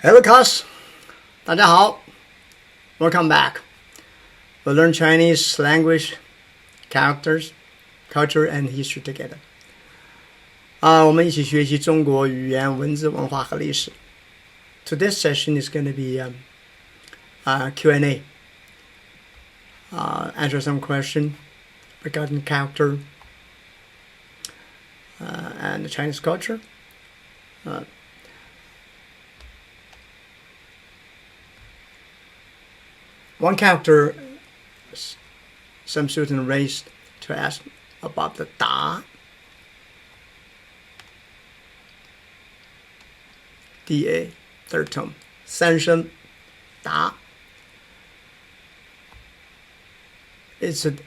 Hello class, 大家好 Welcome back. We'll learn Chinese language, characters, culture, and history together. 我们一起学习中国语言、文字、文化和历史。Today's session is going to be Q&A. Answer some question regarding character and Chinese culture. One character some student raised to ask about the da. Da, third tone. 三声 da. It's a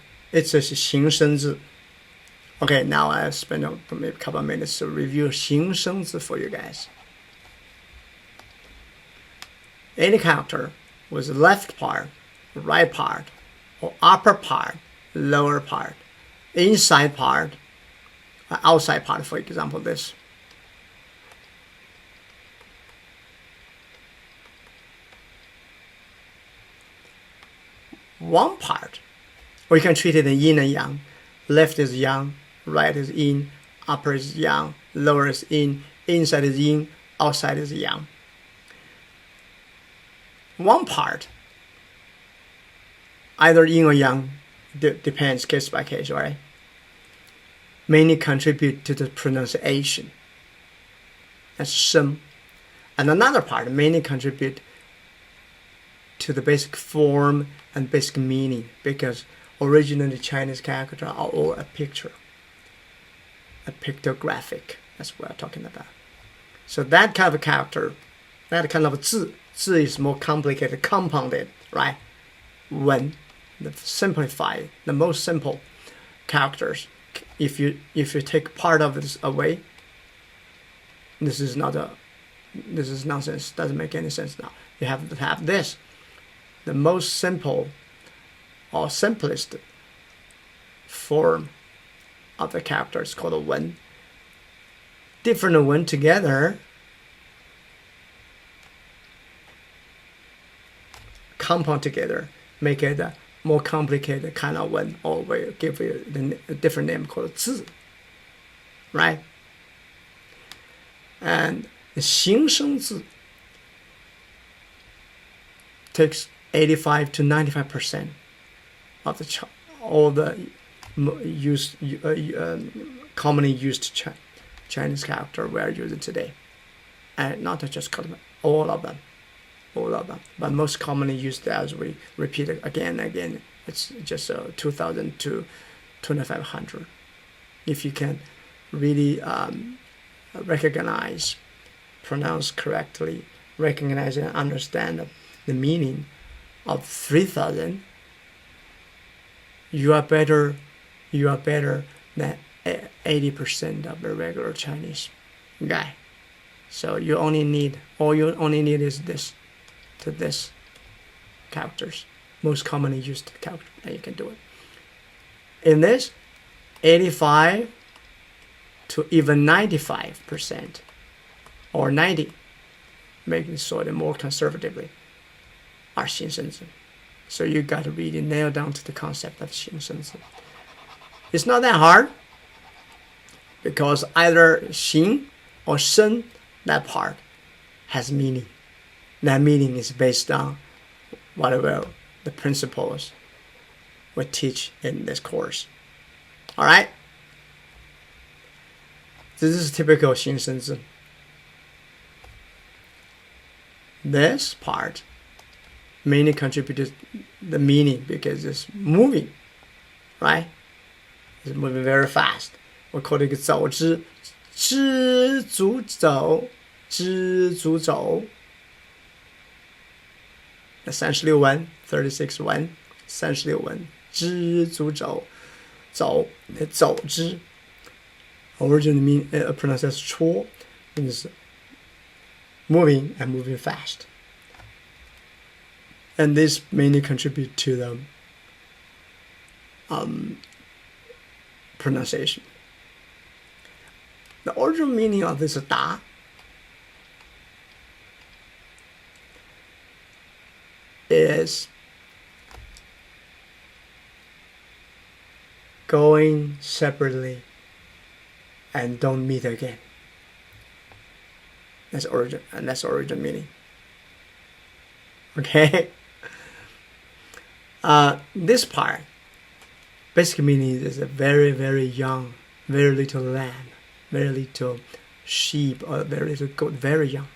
形声字. Okay, now I'll spend a couple of minutes to review 形声字 for you guys. Any character with the left part, right part, or upper part, lower part, inside part, outside part, for example, this. One part, or you can treat it in yin and yang. Left is yang, right is yin, upper is yang, lower is yin, inside is yin, outside is yang. One part, either yin or yang, depends case by case, right? Mainly contribute to the pronunciation. That's sheng. And another part mainly contribute to the basic form and basic meaning, because originally Chinese characters are all a picture, a pictographic. That's what we're talking about. So that kind of character, that kind of 字 is more complicated, compounded, right? When the simplified, the most simple characters, if you take part of this away, this is nonsense. Doesn't make any sense now. You have to have this. The most simple or simplest form of the character is called a wen. Different wen together compound together, make it a more complicated kind of wen, or we give you a different name called 字, right? And the 形声字 takes 85 to 95% of all the commonly used Chinese character we are using today, and not just all of them, but most commonly used, as we repeat it again and again, it's just 2,000 to 2,500. If you can really recognize, pronounce correctly, recognize and understand the meaning of 3,000, you are better than 80% of the regular Chinese guy. So all you only need is this characters, most commonly used character, and you can do it. In this, 85 to even 95% or 90, making sort of more conservatively, are 形声字. So you got to really nail down to the concept of 形声字. It's not that hard, because either 形 or 声, that part, has meaning. That meaning is based on whatever the principles we teach in this course. Alright? This is typical 形声字. This part mainly contributed the meaning because it's moving, right? It's moving very fast. We call it 走之, 知足走, 知足走. Essentially 1, 36 1, essentially 1, 知足走, 走 之. Originally mean pronounced as 戳, means moving and moving fast. And this mainly contribute to the pronunciation. The original meaning of this da is going separately and don't meet again. That's origin, and that's origin meaning. Okay. This part, basic meaning is a very, very young, very little lamb, very little sheep, or very little goat, very young.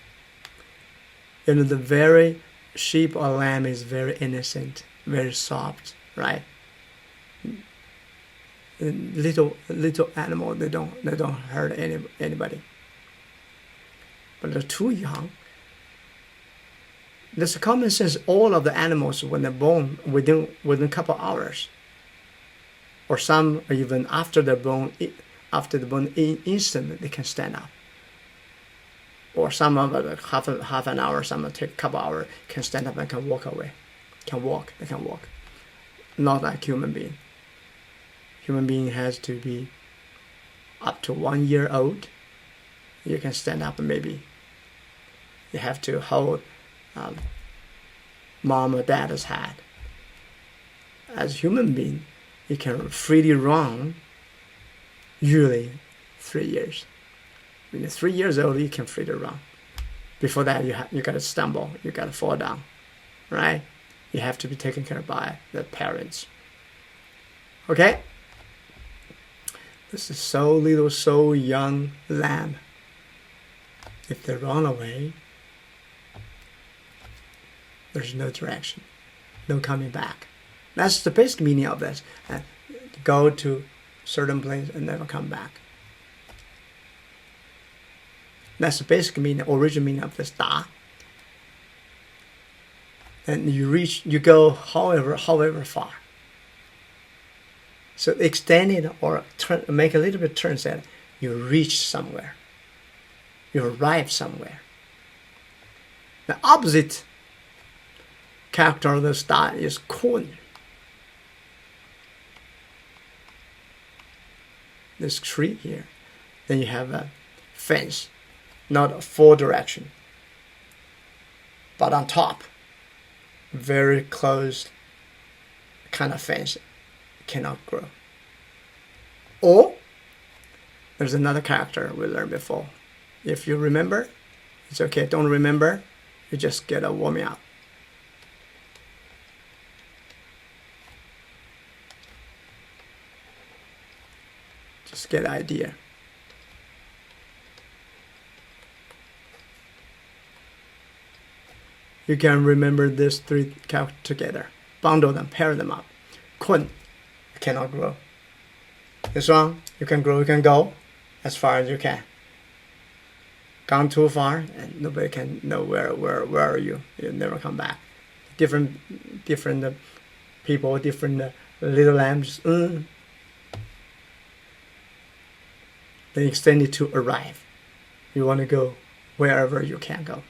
You know, the very sheep or lamb is very innocent, very soft, right? Little animal, they don't hurt anybody. But they're too young. There's a common sense. All of the animals, when they're born, within a couple hours, or some even after they're born, instantly they can stand up. Or some of it half an hour, some take a couple hours, can stand up and can walk away, they can walk. Not like human being. Human being has to be up to 1 year old. You can stand up, maybe. You have to hold mom or dad's hand. As human being, you can freely run. Usually, 3 years. When you're 3 years old, you can freely run. Before that, you gotta stumble, you gotta fall down, right? You have to be taken care of by the parents. Okay. This is so little, so young lamb. If they run away, there's no direction, no coming back. That's the basic meaning of this. Go to certain place and never come back. That's the basic meaning, original meaning of this da. And you go however far. So extend it or make a little bit turn, that you reach somewhere. You arrive somewhere. The opposite character of this da is kun. This tree here. Then you have a fence, not a full direction, but on top, very closed kind of fence, cannot grow. Or there's another character we learned before. If you remember, it's okay. Don't remember, you just get a warming up. Just get the idea. You can remember these three characters together. Bundle them, pair them up. Kun, cannot grow. This one, you can grow, you can go as far as you can. Gone too far, and nobody can know where are you. You'll never come back. Different people, different little lambs. They extend it to arrive. You want to go wherever you can go,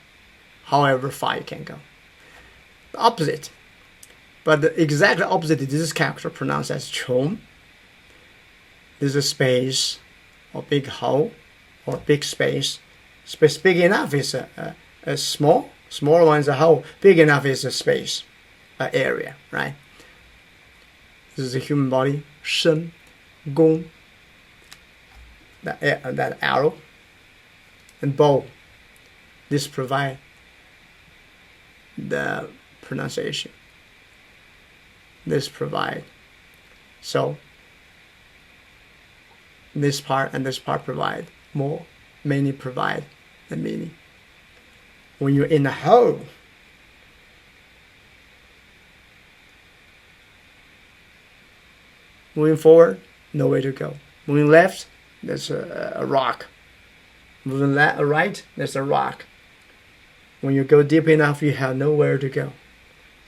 however far you can go. The opposite, but the exact opposite is this character pronounced as chong. This is a space, or big hole, or big space. Space big enough is a small one is a hole. Big enough is a space, an area, right? This is the human body. Shen, gong, that arrow, and bow. This provide the pronunciation. This provide. So this part and this part provide more. Many provide the meaning. When you're in a hole, moving forward, no way to go. Moving left, there's a rock. Moving right, there's a rock. When you go deep enough, you have nowhere to go.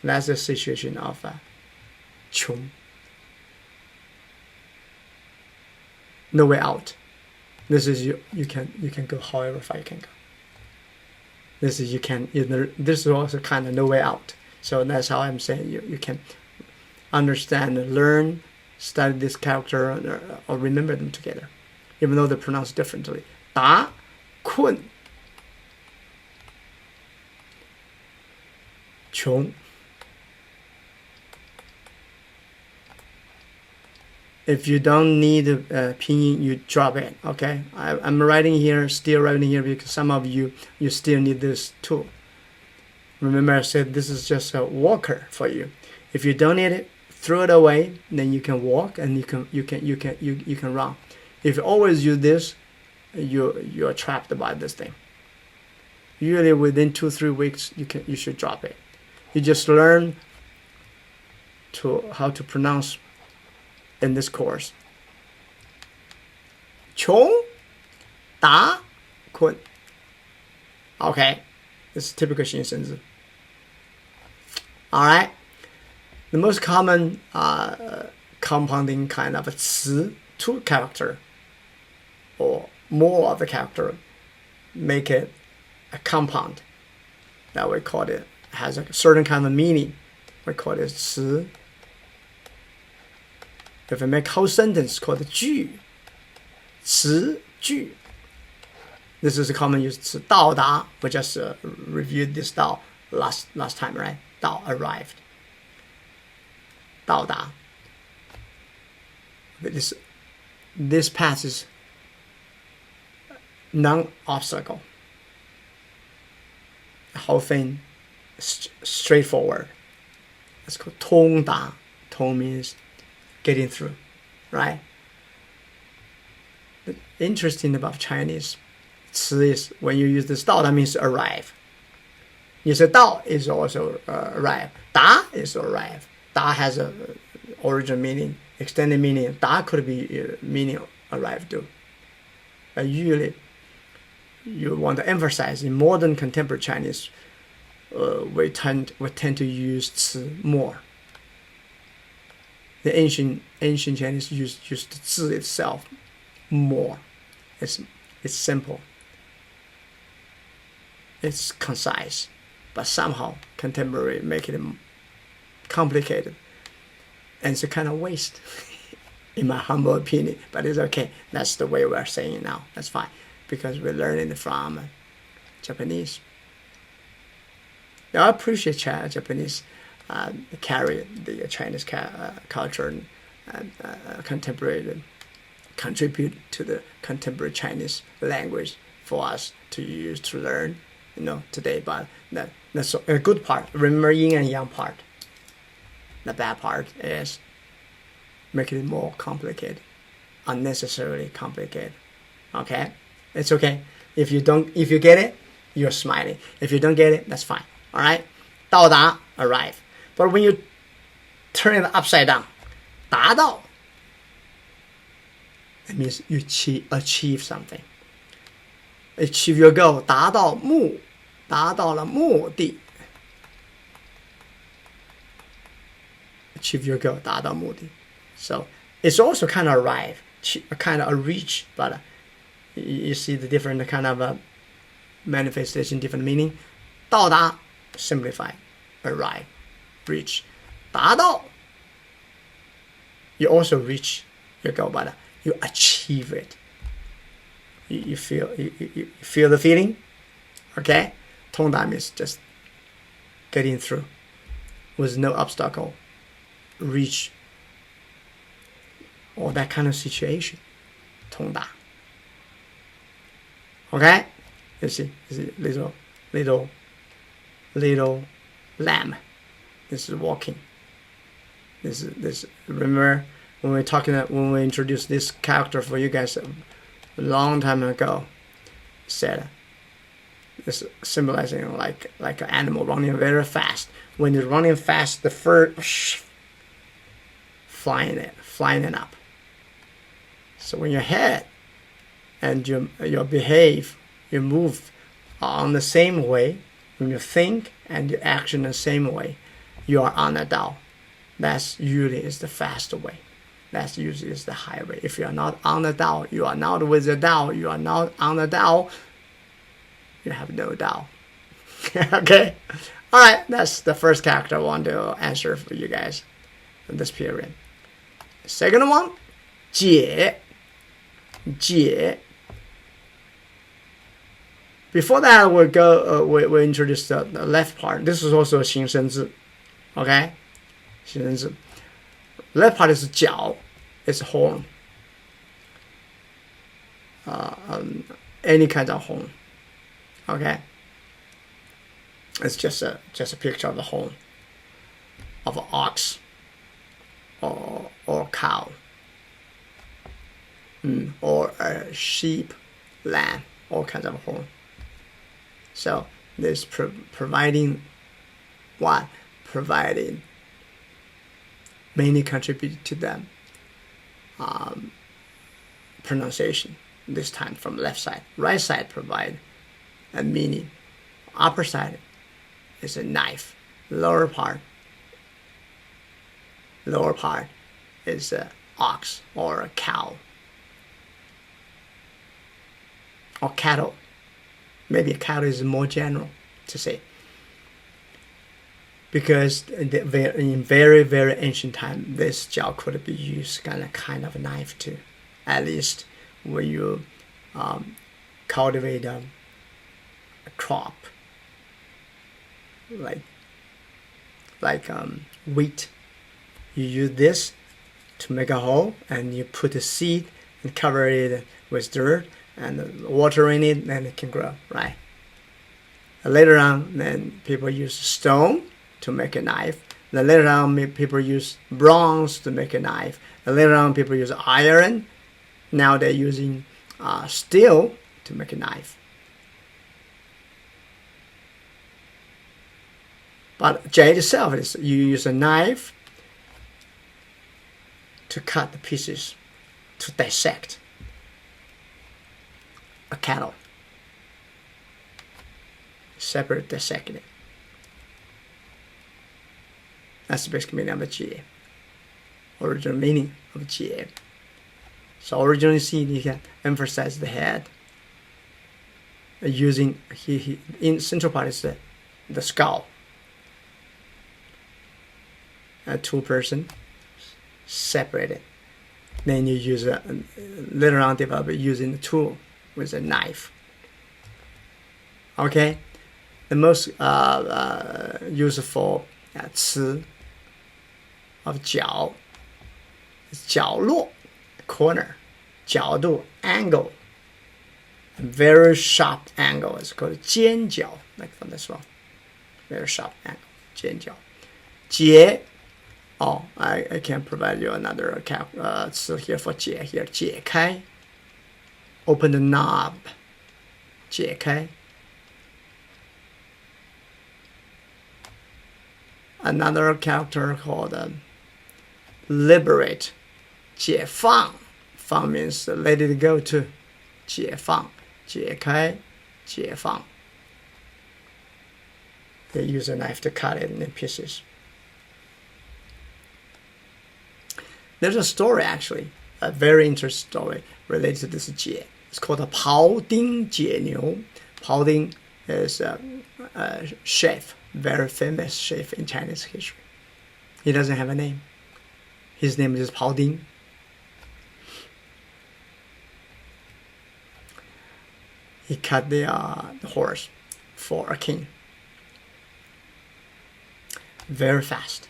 That's the situation of chong. No way out. This is you can go however far you can go. This is this is also kind of no way out. So that's how I'm saying you can understand, learn, study this character, or remember them together, even though they're pronounced differently. Da, kun, chong. If you don't need pinyin, you drop it. Okay, I'm writing here, still writing here because some of you still need this tool. Remember, I said this is just a walker for you. If you don't need it, throw it away. Then you can walk and you can run. If you always use this, you're trapped by this thing. Usually within 2-3 weeks, you should drop it. You just learn how to pronounce in this course. 穷打困 Okay, this is typical 形声字. Alright, the most common compounding kind of a 词 two character or more of a character make it a compound that we call it has a certain kind of meaning. We call it 词. If we make whole sentence called 句, 词句. This is a common use. 词到达. We just reviewed this 到 last time, right? 到 arrived. 到达. This path is non-obstacle. The whole thing straightforward. It's called 通达. 通 means getting through, right? The interesting about Chinese, 词 is when you use this 到, that means arrive. You say 到 is also arrive. 达 is arrive. 达 has a original meaning, extended meaning. 达 could be meaning arrive too. But usually, you want to emphasize in modern contemporary Chinese, we tend to use 词 more. The ancient Chinese used the 字 itself more. It's simple. It's concise, but somehow contemporary make it complicated, and it's a kind of waste, in my humble opinion. But it's okay. That's the way we're saying it now. That's fine, because we're learning it from Japanese. Now, I appreciate Japanese carry the Chinese culture and contemporary contribute to the contemporary Chinese language for us to use to learn, today. But that's a good part. Remember yin and yang part. The bad part is making it more complicated, unnecessarily complicated. Okay, it's okay. If you get it, you're smiling. If you don't get it, that's fine. All right, 到达 arrive. But when you turn it upside down, 达到 it means you achieve something. Achieve your goal. 达到了目的. Achieve your goal. 达到目的. So it's also kind of arrive, kind of a reach, but you see the different kind of manifestation, different meaning. 到达 simplify, arrive, reach. 达到 you also reach your goal, but you achieve it. You feel the feeling? Okay? 通达 means just getting through with no obstacle, reach, or that kind of situation. 通达. Okay? You see little lamb. This is walking. This. Remember when we introduced this character for you guys a long time ago? Said this symbolizing like an animal running very fast. When you're running fast, the fur flying it up. So when your head and you behave, you move on the same way. When you think and you act in the same way, you are on the Tao. That's usually is the fast way. That's usually is the highway. If you are not on the Tao, you are not with the Tao. You are not on the Tao. You have no Tao. Okay? All right, that's the first character I want to answer for you guys in this period. The second one, 解. Before that, we introduce the left part. This is also a 形声字. Okay? 形声字. Left part is 脚. It's horn. Any kind of horn. Okay. It's just a picture of a horn of an ox or cow, or a sheep, lamb, all kinds of horn. So this providing what? Providing mainly contribute to the pronunciation, this time from left side. Right side provide a meaning. Upper side is a knife. Lower part is an ox or a cow or cattle. Maybe cattle is more general to say, because in very, very ancient time, this jiao could be used kind of a knife too. At least when you cultivate a crop like wheat, you use this to make a hole, and you put the seed and cover it with dirt and water in it, and it can grow, right? Later on, then people use stone to make a knife. Then later on, people use bronze to make a knife. And later on, people use iron. Now they're using steel to make a knife. But jade itself is you use a knife to cut the pieces, to dissect a cattle. Separate, dissect it. That's the basic meaning of a jie. Original meaning of jie. So originally seen, you can emphasize the head. Using he in central part is the skull. A two-person separated. Then you use later on develop using the tool with a knife. Okay, the most useful 词 of 角 is 角落 corner, 角度 angle, very sharp angle is called 尖角, like from this one, very sharp angle, 尖角. 解 oh, I can provide you another词 here for 解 here, 解开 open the knob, 解开. Another character called liberate, 解放. 放 means let it go to, 解放, 解开, 解放. They use a knife to cut it in pieces. There's a story actually, a very interesting story related to this 解. It's called a 庖丁解牛. 庖丁 is a chef, very famous chef in Chinese history. He doesn't have a name. His name is 庖丁. He cut the horse for a king. Very fast,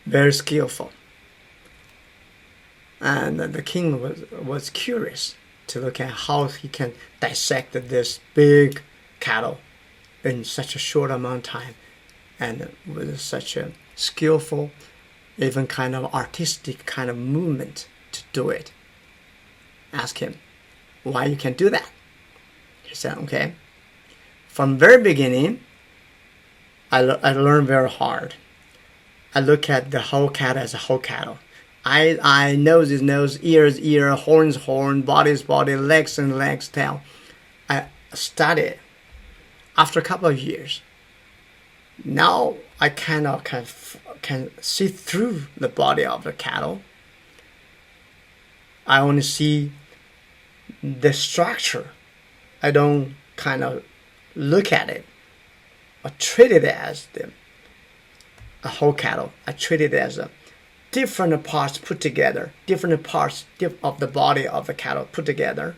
very skillful. And the king was curious to look at how he can dissect this big cattle in such a short amount of time, and with such a skillful, even kind of artistic kind of movement to do it. Ask him why you can do that. He said, okay, from very beginning, I learned very hard. I look at the whole cattle as a whole cattle. Eye, nose is nose, ears, ear, horns, horn, body is body, legs and legs, tail. I studied. After a couple of years, now I kind of can see through the body of the cattle. I only see the structure. I don't kind of look at it or treat it as a whole cattle. I treat it as different parts put together, different parts of the body of the cattle put together.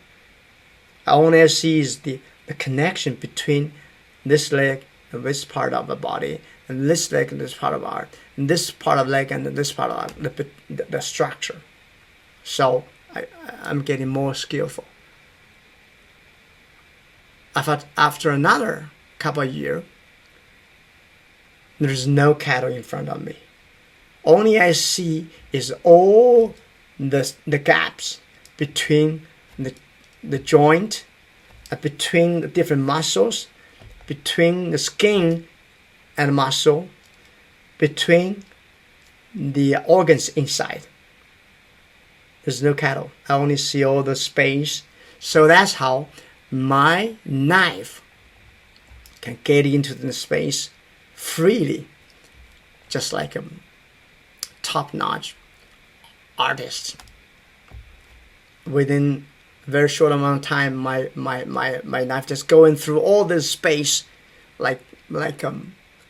I only see the connection between this leg and this part of the body, and this leg and this part of art, and this part of leg and this part of the structure. So I'm getting more skillful. After another couple of years, there's no cattle in front of me. Only I see is all the gaps between the joint, between the different muscles, between the skin and muscle, between the organs inside. There's no cattle. I only see all the space. So that's how my knife can get into the space freely, just like a top-notch artist. Within a very short amount of time, my knife just going through all this space like a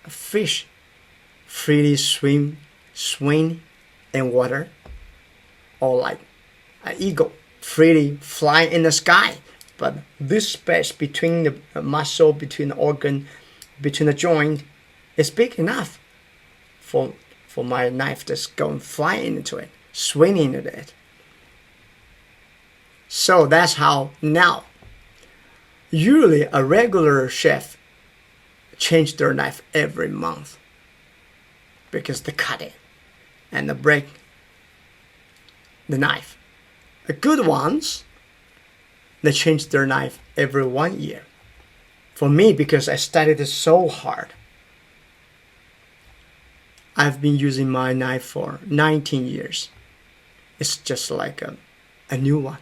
fish freely swing in water, or like an eagle freely fly in the sky. But this space between the muscle, between the organ, between the joint is big enough for my knife just going flying into it, swinging into it. So that's how now, usually a regular chef change their knife every month because they cut it and they break the knife. The good ones, they change their knife every 1 year. For me, because I studied it so hard, I've been using my knife for 19 years. It's just like a new one.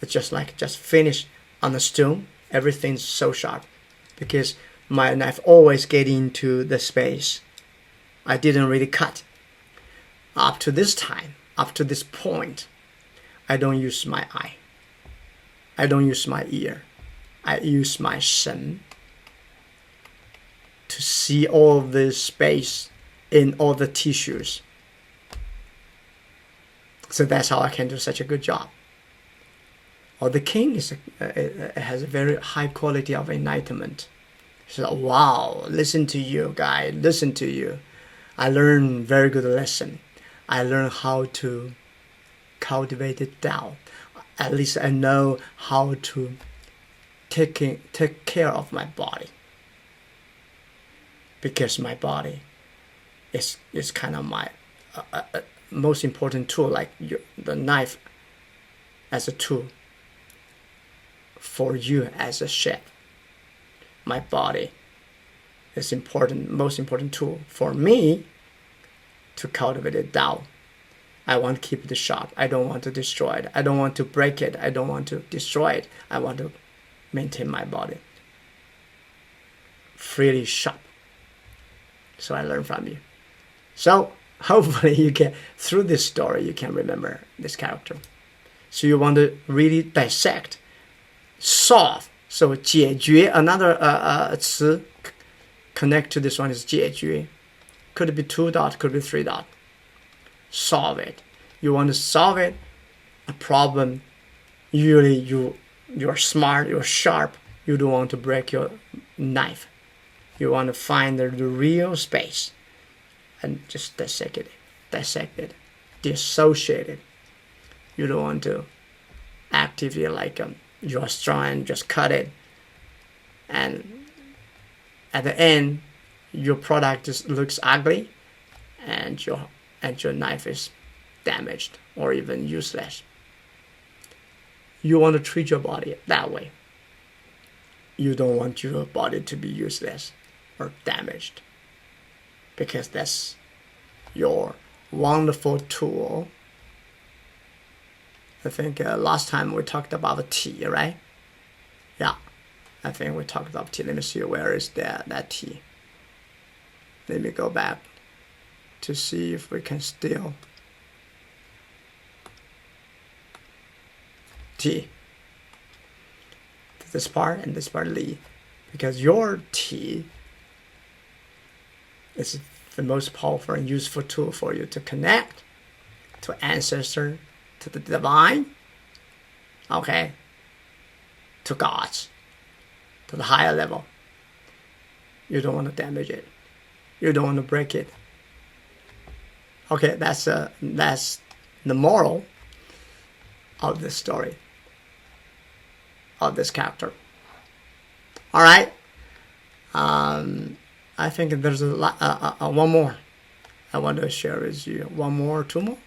It's just finished on the stone. Everything's so sharp because my knife always get into the space. I didn't really cut. Up to this time, up to this point, I don't use my eye. I don't use my ear. I use my shen to see all this space in all the tissues. So that's how I can do such a good job. Or the king has a very high quality of enlightenment. So wow, listen to you, guy, listen to you. I learned very good lesson. I learned how to cultivate the Tao. At least I know how to take care of my body. Because my body is kind of my most important tool, like the knife as a tool for you as a chef. My body is most important tool for me to cultivate the Tao. I want to keep it sharp. I don't want to destroy it. I don't want to break it. I don't want to destroy it. I want to maintain my body freely sharp. So I learn from you. So hopefully you can, through this story, you can remember this character. So you want to really dissect, solve. So 解决, another 词 connect to this one is 解决. Could be 2 dot, could be 3 dot. Solve it. You want to solve it, a problem. Usually you're smart, you're sharp. You don't want to break your knife. You want to find the real space and just dissect it, dissociate it. You don't want to actively like you're strong and just cut it, and at the end your product just looks ugly, and your knife is damaged or even useless. You want to treat your body that way. You don't want your body to be useless or damaged, because that's your wonderful tool. I think last time we talked about tea, right? Yeah, I think we talked about tea. Let me see, where is that tea? Let me go back to see if we can still tea. This part and this part Li, because your tea is the most powerful and useful tool for you to connect to ancestor, to the divine, okay, to gods, to the higher level. You don't want to damage it. You don't want to break it. Okay, that's the moral. of this story, of this character. All right. I think there's one more I want to share with you. One more, two more?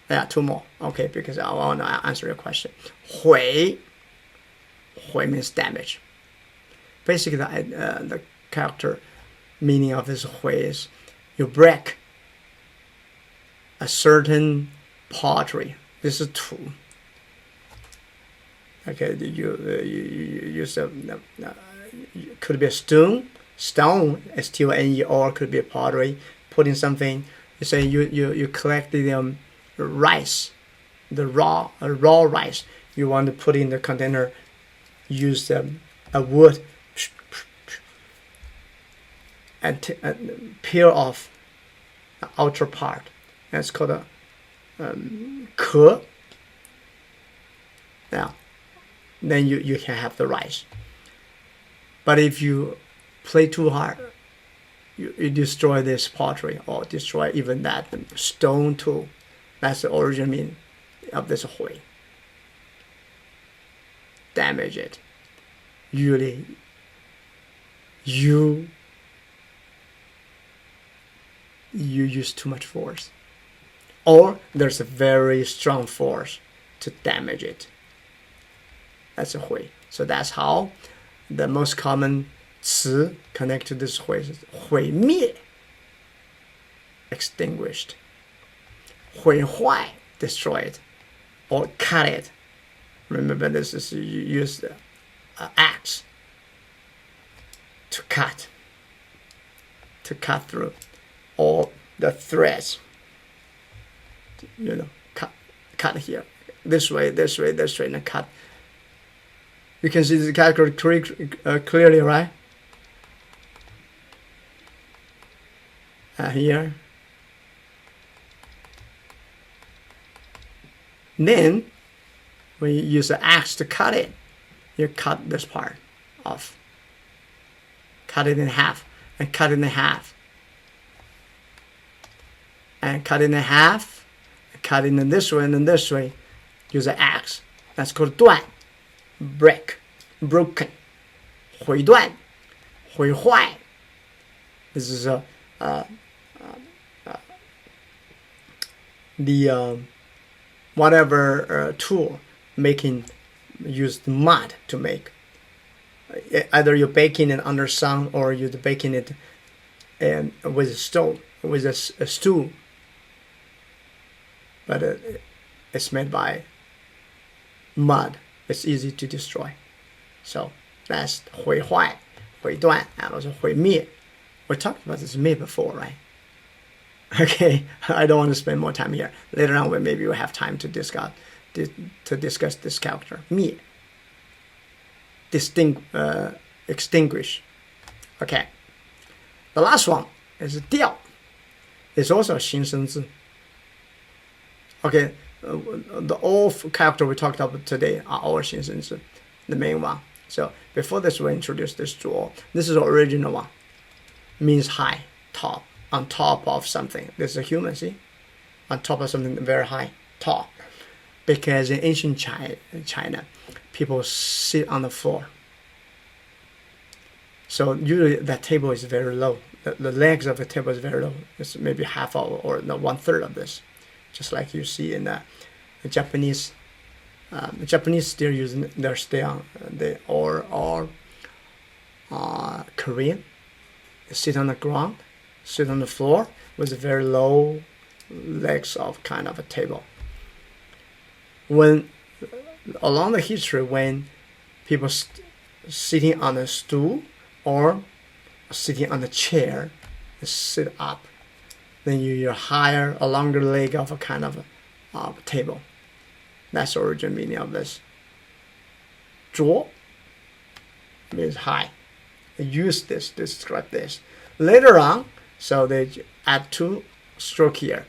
Yeah, two more. Okay, because I want to answer your question. 毁 means damage. Basically, the character meaning of this 毁 is you break a certain pottery. This is 土. Okay, you use could be a stone, stone, or could be a pottery. Put in something. You say you collect the rice, the raw rice. You want to put in the container. Use a wood and peel off the outer part. That's called a 壳. Now, then you can have the rice. But if you play too hard, you destroy this pottery or destroy even that stone too. That's the origin meaning of this 毁. Damage it. Usually, you use too much force, or there's a very strong force to damage it. That's a 毁. So that's how the most common 词 connect to this 毁 is 毁灭, extinguished. 毁坏, destroy it, or cut it. Remember, this is you use the axe to cut through, or the threads. Cut here, this way, and cut. You can see the character clearly, right? Here. Then, when you use the axe to cut it, you cut this part off. Cut it in half, and cut it in half. And cut it in half, and cut it in this way and then this way. Use an axe. That's called 断. Break, broken. 毁断, 毁坏. This is whatever tool use mud to make. Either you're baking it under sun, or you're baking it with a stone, with a stool. But it's made by mud. It's easy to destroy. So that's 毁坏, 毁断, and also 毁灭. We talked about this before, right? Okay, I don't want to spend more time here. Later on, maybe we'll have time to discuss this character. 灭, extinguish. Okay, the last one is 掉. It's also a 形声字. Okay, the all character we talked about today are all 形声字, the main one. So before this, we introduce this 主. This is the original one. Means high, top, on top of something. This is a human, see? On top of something very high, tall. Because in ancient China, people sit on the floor. So usually that table is very low. The legs of the table is very low. It's maybe half or 1/3 of this. Just like you see in the Japanese. The Japanese still using their style. Or Korean. They sit on the ground, sit on the floor with very low legs of kind of a table. When along the history, when people sitting on a stool or sitting on a chair, they sit up, then you hire a longer leg of a kind of a table. That's the origin meaning of this. 桌 means high. They use this to describe this. Later on, so they add 2 stroke here.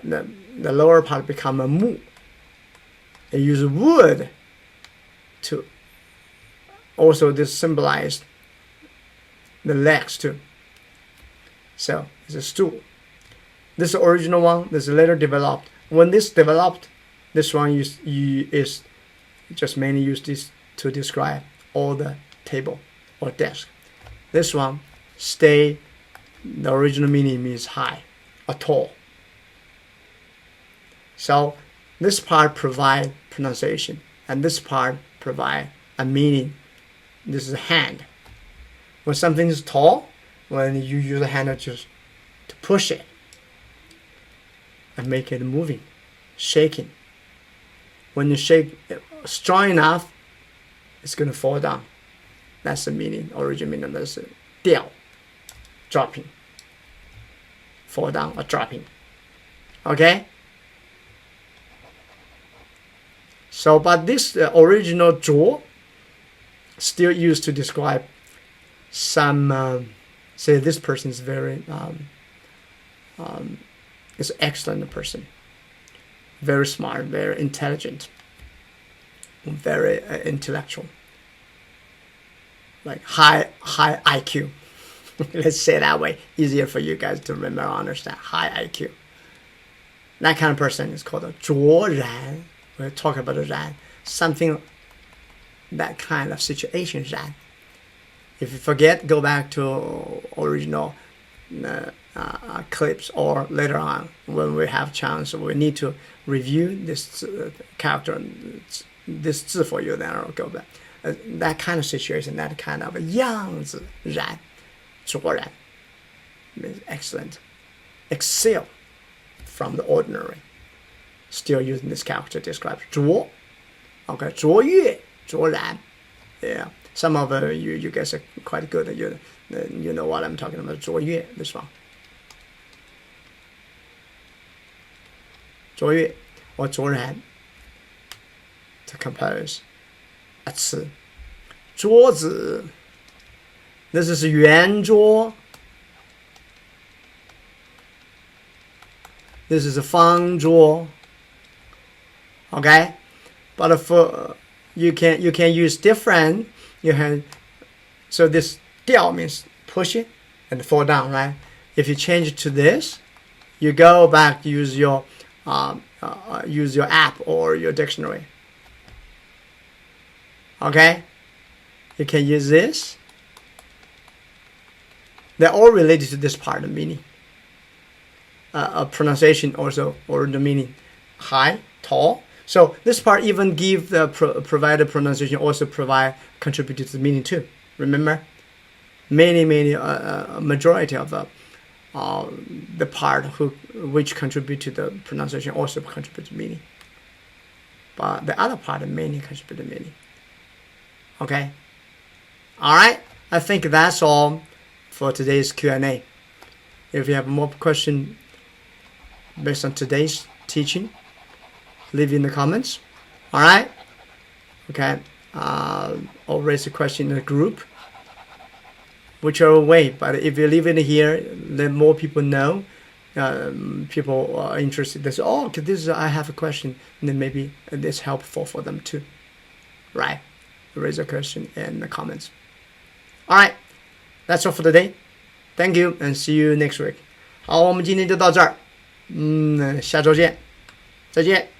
The lower part become a 木. They use wood to also this symbolize the legs too. So it's a stool. This is the original one. This is later developed. When this developed, This one is just mainly used this to describe all the table or desk. This one, stay, the original meaning means high or tall. So this part provide pronunciation, and this part provide a meaning. This is a hand. When something is tall, when you use a hand to push it and make it moving, shaking. When you shake it strong enough, it's going to fall down. That's the meaning, original meaning. That's 掉, dropping, fall down or dropping. Okay? So, but this original 着 still used to describe some, say this person is very, is an excellent person, very smart, very intelligent, very intellectual, like high IQ. Let's say it that way, easier for you guys to remember, understand. High IQ. That kind of person is called a 卓然. We'll talk about a 然, something, that kind of situation, 然. If you forget, go back to original clips, or later on when we have chance, we need to review this character, this 字 for you, then I'll go back. That kind of situation, that kind of 样子, 然, 卓然, means excellent, excel from the ordinary. Still using this character to describe 卓. Okay, 卓越, 卓然. Yeah, some of you guys are quite good. You know what I'm talking about. 卓越, this one. 卓越 or 卓然 to compose a 词. 桌子, this is 圆桌. This is a 方桌. Okay, but for you can use different. So this 掉 means push it and fall down, right? If you change it to this, you go back, use your app or your dictionary. Okay, you can use this. They're all related to this part of meaning. Pronunciation also, or the meaning, high, tall. So this part even give the provided pronunciation, also contribute to the meaning too. Remember, majority of the part which contribute to the pronunciation also contribute to meaning. But the other part mainly contribute to meaning. Okay. All right. I think that's all for today's Q&A. If you have more questions based on today's teaching, leave in the comments. All right. Okay. Or raise a question in the group, whichever way. But if you leave it here, let more people know. People are interested. They say, "Oh, I have a question," and then maybe it's helpful for them too. Right? Raise a question in the comments. All right. That's all for today. Thank you and see you next week. 好，我们今天就到这儿。下周见，再见。